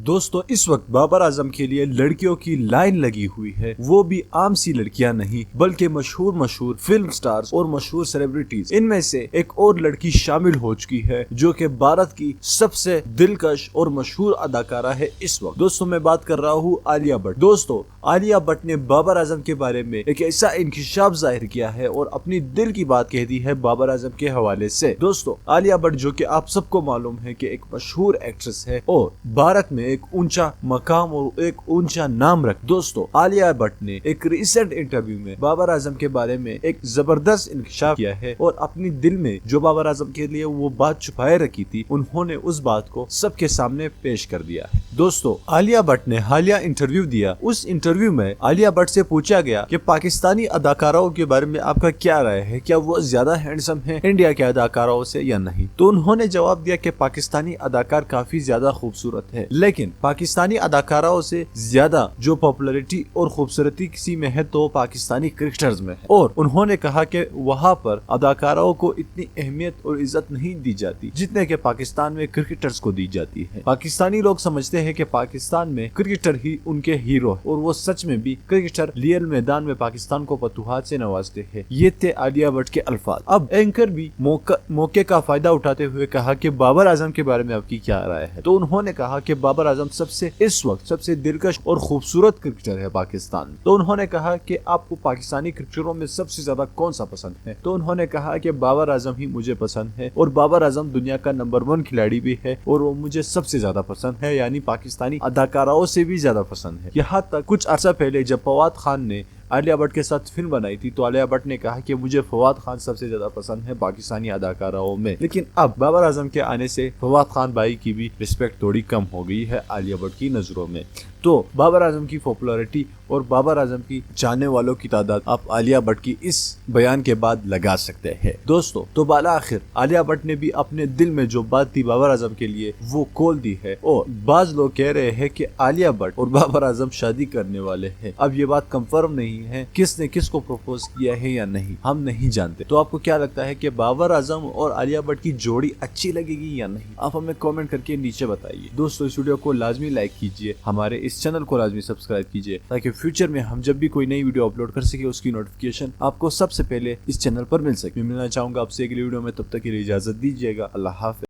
دوستو اس وقت بابر اعظم کے لیے لڑکیوں کی لائن لگی ہوئی ہے، وہ بھی عام سی لڑکیاں نہیں بلکہ مشہور فلم سٹارز اور مشہور سیلیبریٹیز۔ ان میں سے ایک اور لڑکی شامل ہو چکی ہے جو کہ بھارت کی سب سے دلکش اور مشہور اداکارہ ہے اس وقت۔ دوستو میں بات کر رہا ہوں عالیہ بھٹ۔ دوستو عالیہ بھٹ نے بابر اعظم کے بارے میں ایک ایسا انکشاف ظاہر کیا ہے اور اپنی دل کی بات کہہ دی ہے بابر اعظم کے حوالے سے۔ دوستو عالیہ بھٹ جو کہ آپ سب کو معلوم ہے کہ ایک مشہور ایکٹریس ہے اور بھارت میں ایک اونچا مقام اور ایک اونچا نام رکھ۔ دوستو عالیہ بھٹ نے ایک ریسنٹ انٹرویو میں بابر اعظم کے بارے میں ایک زبردست انکشاف کیا ہے اور اپنی دل میں جو بابر اعظم کے لیے وہ بات چھپائے رکھی تھی انہوں نے اس بات کو سب کے سامنے پیش کر دیا ہے۔ دوستو عالیہ بھٹ نے حالیہ انٹرویو دیا، اس انٹرویو میں عالیہ بھٹ سے پوچھا گیا کہ پاکستانی اداکاروں کے بارے میں آپ کا کیا رائے ہے، کیا وہ زیادہ ہینڈسم ہیں انڈیا کے اداکاروں سے یا نہیں؟ تو انہوں نے جواب دیا کہ پاکستانی اداکار کافی زیادہ خوبصورت ہے، لیکن پاکستانی اداکاروں سے زیادہ جو پاپولرٹی اور خوبصورتی کسی میں ہے تو پاکستانی کرکٹرز میں ہے، اور انہوں نے کہا کہ وہاں پر اداکاروں کو اتنی اہمیت اور عزت نہیں دی جاتی جتنے کہ پاکستان میں کرکٹرز کو دی جاتی ہے۔ پاکستانی لوگ سمجھتے ہیں کہ پاکستان میں کرکٹر ہی ان کے ہیرو ہے، اور وہ سچ میں بھی کرکٹر ریئل میدان میں پاکستان کو فتوحات سے نوازتے ہیں۔ یہ تھے عالیہ بھٹ کے الفاظ۔ اب اینکر بھی موقع کا فائدہ اٹھاتے ہوئے کہا کہ بابر اعظم کے بارے میں آپ کی کیا رائے ہے؟ تو انہوں نے کہا کہ بابر اعظم اس وقت سب سے دلکش اور خوبصورت کرکٹر ہے پاکستان میں۔ تو انہوں نے کہا کہ آپ کو پاکستانی کرکٹروں میں سب سے زیادہ کون سا پسند ہے؟ تو انہوں نے کہا کہ بابر اعظم ہی مجھے پسند ہے، اور بابر اعظم دنیا کا نمبر 1 کھلاڑی بھی ہے اور وہ مجھے سب سے زیادہ پسند ہے، یعنی پاکستانی اداکاروں سے بھی زیادہ پسند ہے۔ یہاں تک کچھ عرصہ پہلے جب فواد خان نے عالیہ بھٹ کے ساتھ فلم بنائی تھی تو عالیہ بھٹ نے کہا کہ مجھے فواد خان سب سے زیادہ پسند ہے پاکستانی اداکاروں میں، لیکن اب بابر اعظم کے آنے سے فواد خان بھائی کی بھی رسپیکٹ تھوڑی کم ہو گئی ہے عالیہ بھٹ کی نظروں میں۔ تو بابر اعظم کی پاپولرٹی اور بابر اعظم کی چاہنے والوں کی تعداد آپ عالیہ بھٹ کی اس بیان کے بعد لگا سکتے ہیں۔ دوستو تو بالآخر عالیہ بھٹ نے بھی اپنے دل میں جو بات تھی بابر اعظم کے لیے وہ کھول دی ہے، اور بعض لوگ کہہ رہے ہیں کہ عالیہ بھٹ اور بابر اعظم شادی کرنے والے ہیں۔ اب یہ بات کنفرم نہیں ہے کس نے کس کو پروپوز کیا ہے یا نہیں، ہم نہیں جانتے۔ تو آپ کو کیا لگتا ہے کہ بابر اعظم اور عالیہ بھٹ کی جوڑی اچھی لگے گی یا نہیں؟ آپ ہمیں کامنٹ کر کے نیچے بتائیے۔ دوستو اس ویڈیو کو لازمی لائک کیجیے، ہمارے اس چینل کو لازمی سبسکرائب کیجیے تاکہ فیوچر میں ہم جب بھی کوئی نئی ویڈیو اپلوڈ کر سکے اس کی نوٹیفکیشن آپ کو سب سے پہلے اس چینل پر مل سکے۔ میں ملنا چاہوں گا آپ سے اگلی ویڈیو میں، تب تک کے لیے اجازت دیجیے گا۔ اللہ حافظ۔